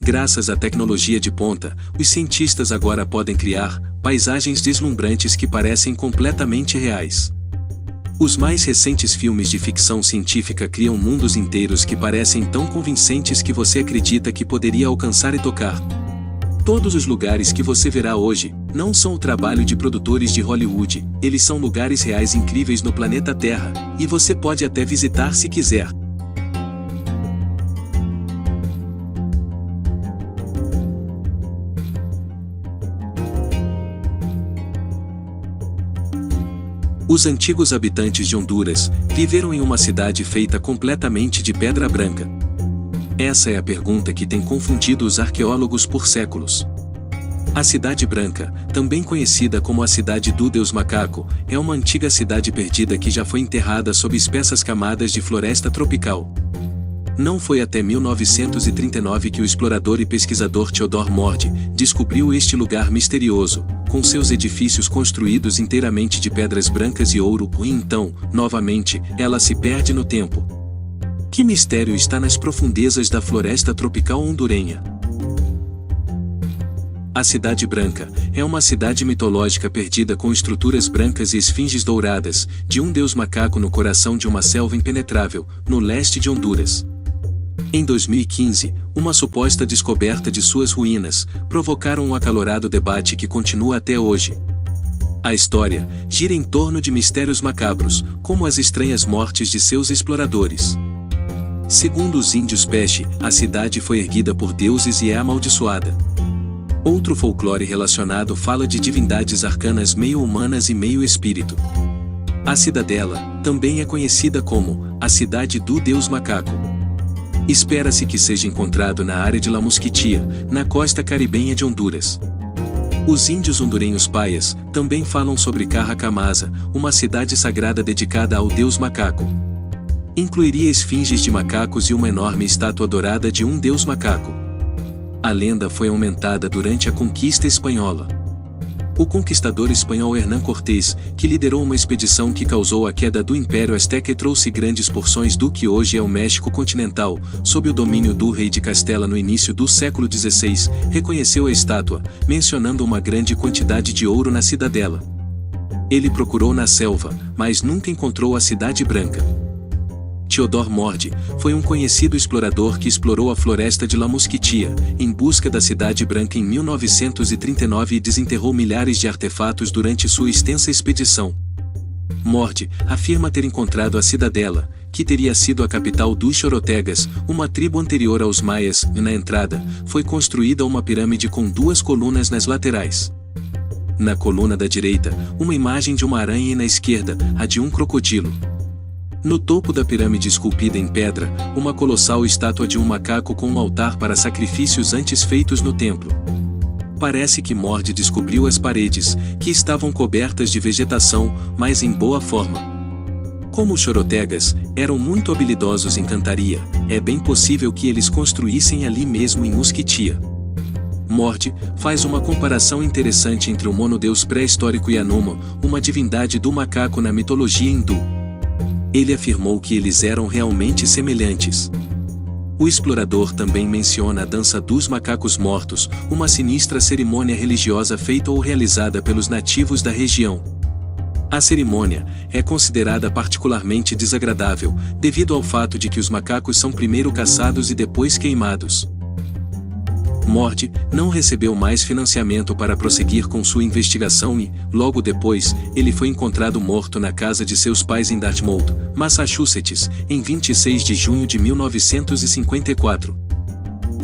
Graças à tecnologia de ponta, os cientistas agora podem criar paisagens deslumbrantes que parecem completamente reais. Os mais recentes filmes de ficção científica criam mundos inteiros que parecem tão convincentes que você acredita que poderia alcançar e tocar. Todos os lugares que você verá hoje não são o trabalho de produtores de Hollywood, eles são lugares reais incríveis no planeta Terra, e você pode até visitar se quiser. Os antigos habitantes de Honduras viveram em uma cidade feita completamente de pedra branca. Essa é a pergunta que tem confundido os arqueólogos por séculos. A Cidade Branca, também conhecida como a Cidade do Deus Macaco, é uma antiga cidade perdida que já foi enterrada sob espessas camadas de floresta tropical. Não foi até 1939 que o explorador e pesquisador Theodore Mord descobriu este lugar misterioso, com seus edifícios construídos inteiramente de pedras brancas e ouro, e então, novamente, ela se perde no tempo. Que mistério está nas profundezas da floresta tropical hondurenha? A Cidade Branca é uma cidade mitológica perdida com estruturas brancas e esfinges douradas, de um deus macaco no coração de uma selva impenetrável, no leste de Honduras. Em 2015, uma suposta descoberta de suas ruínas provocaram um acalorado debate que continua até hoje. A história gira em torno de mistérios macabros, como as estranhas mortes de seus exploradores. Segundo os índios Peche, a cidade foi erguida por deuses e é amaldiçoada. Outro folclore relacionado fala de divindades arcanas meio humanas e meio espírito. A cidadela também é conhecida como a Cidade do Deus Macaco. Espera-se que seja encontrado na área de La Mosquitia, na costa caribenha de Honduras. Os índios hondurenhos paias também falam sobre Carracamasa, uma cidade sagrada dedicada ao deus macaco. Incluiria esfinges de macacos e uma enorme estátua dourada de um deus macaco. A lenda foi aumentada durante a conquista espanhola. O conquistador espanhol Hernán Cortés, que liderou uma expedição que causou a queda do Império Azteca e trouxe grandes porções do que hoje é o México continental, sob o domínio do rei de Castela no início do século XVI, reconheceu a estátua, mencionando uma grande quantidade de ouro na cidadela. Ele procurou na selva, mas nunca encontrou a Cidade Branca. Theodore Mord foi um conhecido explorador que explorou a floresta de La Mosquitia, em busca da Cidade Branca em 1939 e desenterrou milhares de artefatos durante sua extensa expedição. Mord afirma ter encontrado a cidadela, que teria sido a capital dos Chorotegas, uma tribo anterior aos Maias, e na entrada, foi construída uma pirâmide com duas colunas nas laterais. Na coluna da direita, uma imagem de uma aranha e na esquerda, a de um crocodilo. No topo da pirâmide esculpida em pedra, uma colossal estátua de um macaco com um altar para sacrifícios antes feitos no templo. Parece que Mord descobriu as paredes, que estavam cobertas de vegetação, mas em boa forma. Como os Chorotegas eram muito habilidosos em cantaria, é bem possível que eles construíssem ali mesmo em Mosquitia. Mord faz uma comparação interessante entre o monodeus pré-histórico e Anuma, uma divindade do macaco na mitologia hindu. Ele afirmou que eles eram realmente semelhantes. O explorador também menciona a dança dos macacos mortos, uma sinistra cerimônia religiosa feita ou realizada pelos nativos da região. A cerimônia é considerada particularmente desagradável, devido ao fato de que os macacos são primeiro caçados e depois queimados. Mord não recebeu mais financiamento para prosseguir com sua investigação e, logo depois, ele foi encontrado morto na casa de seus pais em Dartmouth, Massachusetts, em 26 de junho de 1954.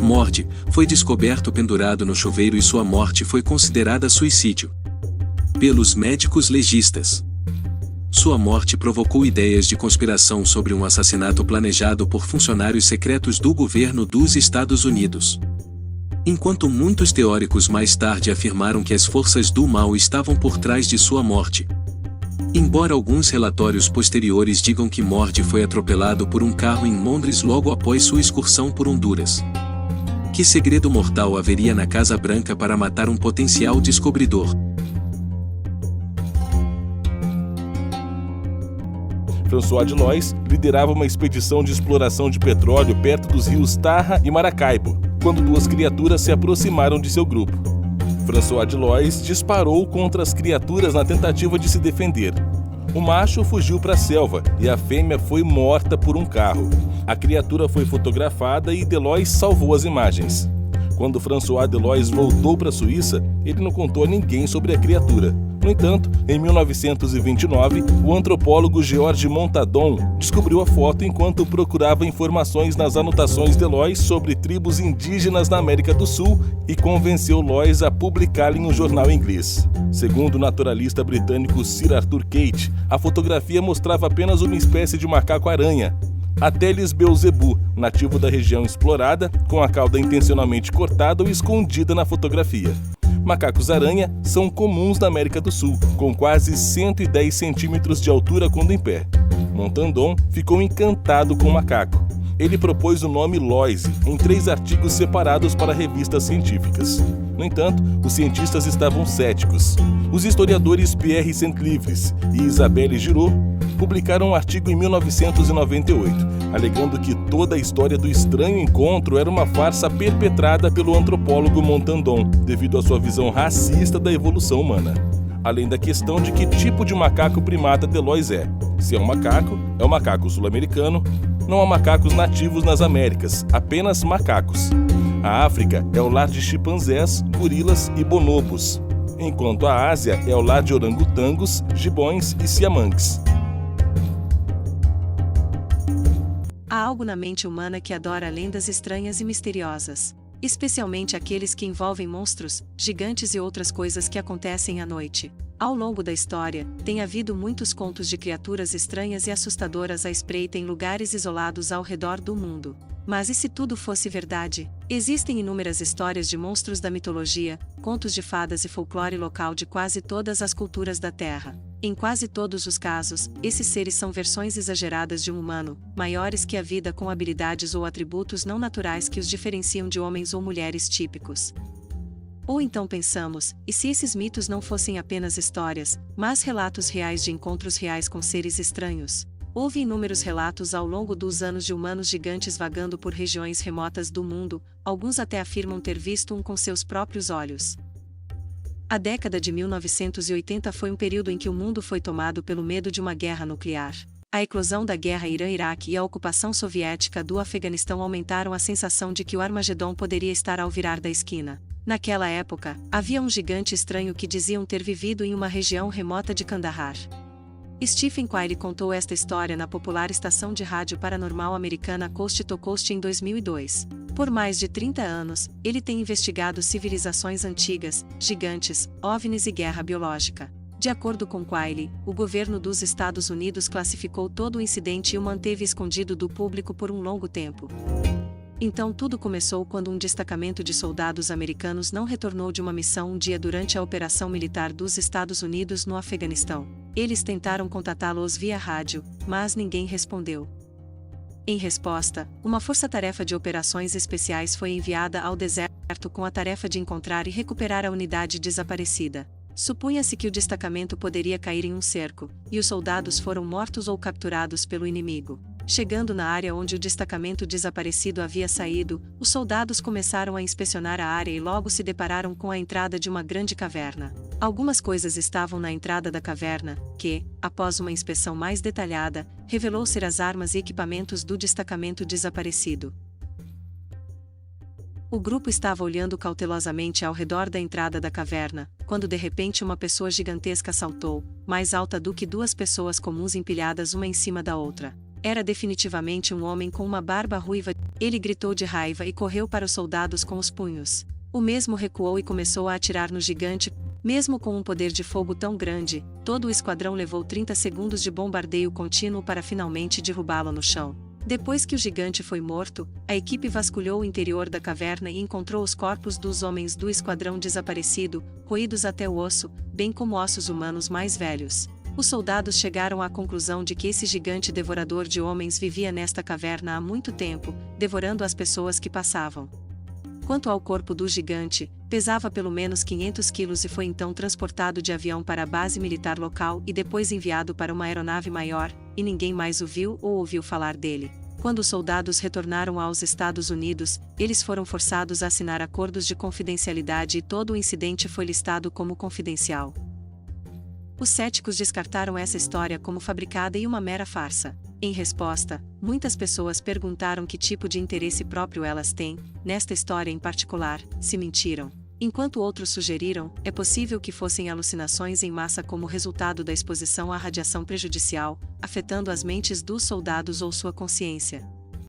Mord foi descoberto pendurado no chuveiro e sua morte foi considerada suicídio pelos médicos legistas. Sua morte provocou ideias de conspiração sobre um assassinato planejado por funcionários secretos do governo dos Estados Unidos. Enquanto muitos teóricos mais tarde afirmaram que as forças do mal estavam por trás de sua morte. Embora alguns relatórios posteriores digam que Mord foi atropelado por um carro em Londres logo após sua excursão por Honduras. Que segredo mortal haveria na Casa Branca para matar um potencial descobridor? François Denois liderava uma expedição de exploração de petróleo perto dos rios Tarra e Maracaibo. quando duas criaturas se aproximaram de seu grupo. François Delois disparou contra as criaturas na tentativa de se defender. O macho fugiu para a selva e a fêmea foi morta por um carro. A criatura foi fotografada e Delois salvou as imagens. Quando François Delois voltou para a Suíça, ele não contou a ninguém sobre a criatura. No entanto, em 1929, o antropólogo Georges Montandon descobriu a foto enquanto procurava informações nas anotações de Lois sobre tribos indígenas na América do Sul e convenceu Lois a publicá-la em um jornal inglês. Segundo o naturalista britânico Sir Arthur Kate, a fotografia mostrava apenas uma espécie de macaco-aranha, Ateles beelzebu, nativo da região explorada, com a cauda intencionalmente cortada ou escondida na fotografia. Macacos-aranha são comuns na América do Sul, com quase 110 centímetros de altura quando em pé. Montandon ficou encantado com o macaco. Ele propôs o nome Loise em 3 artigos separados para revistas científicas. No entanto, os cientistas estavam céticos. Os historiadores Pierre Saint-Livres e Isabelle Giraud publicaram um artigo em 1998, alegando que toda a história do estranho encontro era uma farsa perpetrada pelo antropólogo Montandon, devido à sua visão racista da evolução humana. Além da questão de que tipo de macaco primata Delois é. Se é um macaco sul-americano. Não há macacos nativos nas Américas, apenas macacos. A África é o lar de chimpanzés, gorilas e bonobos, enquanto a Ásia é o lar de orangotangos, gibões e siamangues. Há algo na mente humana que adora lendas estranhas e misteriosas, especialmente aqueles que envolvem monstros, gigantes e outras coisas que acontecem à noite. Ao longo da história, tem havido muitos contos de criaturas estranhas e assustadoras à espreita em lugares isolados ao redor do mundo. Mas e se tudo fosse verdade? Existem inúmeras histórias de monstros da mitologia, contos de fadas e folclore local de quase todas as culturas da Terra. Em quase todos os casos, esses seres são versões exageradas de um humano, maiores que a vida com habilidades ou atributos não naturais que os diferenciam de homens ou mulheres típicos. Ou então pensamos, e se esses mitos não fossem apenas histórias, mas relatos reais de encontros reais com seres estranhos? Houve inúmeros relatos ao longo dos anos de humanos gigantes vagando por regiões remotas do mundo, alguns até afirmam ter visto um com seus próprios olhos. A década de 1980 foi um período em que o mundo foi tomado pelo medo de uma guerra nuclear. A eclosão da guerra Irã-Iraque e a ocupação soviética do Afeganistão aumentaram a sensação de que o Armagedon poderia estar ao virar da esquina. Naquela época, havia um gigante estranho que diziam ter vivido em uma região remota de Kandahar. Stephen Quayle contou esta história na popular estação de rádio paranormal americana Coast to Coast em 2002. Por mais de 30 anos, ele tem investigado civilizações antigas, gigantes, OVNIs e guerra biológica. De acordo com Quayle, o governo dos Estados Unidos classificou todo o incidente e o manteve escondido do público por um longo tempo. Então tudo começou quando um destacamento de soldados americanos não retornou de uma missão um dia durante a operação militar dos Estados Unidos no Afeganistão. Eles tentaram contatá-los via rádio, mas ninguém respondeu. Em resposta, uma força-tarefa de operações especiais foi enviada ao deserto com a tarefa de encontrar e recuperar a unidade desaparecida. Supunha-se que o destacamento poderia cair em um cerco, e os soldados foram mortos ou capturados pelo inimigo. Chegando na área onde o destacamento desaparecido havia saído, os soldados começaram a inspecionar a área e logo se depararam com a entrada de uma grande caverna. Algumas coisas estavam na entrada da caverna, que, após uma inspeção mais detalhada, revelou ser as armas e equipamentos do destacamento desaparecido. O grupo estava olhando cautelosamente ao redor da entrada da caverna, quando de repente uma pessoa gigantesca saltou, mais alta do que 2 pessoas comuns empilhadas uma em cima da outra. Era definitivamente um homem com uma barba ruiva. Ele gritou de raiva e correu para os soldados com os punhos. O mesmo recuou e começou a atirar no gigante. Mesmo com um poder de fogo tão grande, todo o esquadrão levou 30 segundos de bombardeio contínuo para finalmente derrubá-lo no chão. Depois que o gigante foi morto, a equipe vasculhou o interior da caverna e encontrou os corpos dos homens do esquadrão desaparecido, roídos até o osso, bem como ossos humanos mais velhos. Os soldados chegaram à conclusão de que esse gigante devorador de homens vivia nesta caverna há muito tempo, devorando as pessoas que passavam. Quanto ao corpo do gigante, pesava pelo menos 500 quilos e foi então transportado de avião para a base militar local e depois enviado para uma aeronave maior, e ninguém mais o viu ou ouviu falar dele. Quando os soldados retornaram aos Estados Unidos, eles foram forçados a assinar acordos de confidencialidade e todo o incidente foi listado como confidencial. Os céticos descartaram essa história como fabricada e uma mera farsa. Em resposta, muitas pessoas perguntaram que tipo de interesse próprio elas têm, nesta história em particular, se mentiram. Enquanto outros sugeriram, é possível que fossem alucinações em massa como resultado da exposição à radiação prejudicial, afetando as mentes dos soldados ou sua consciência.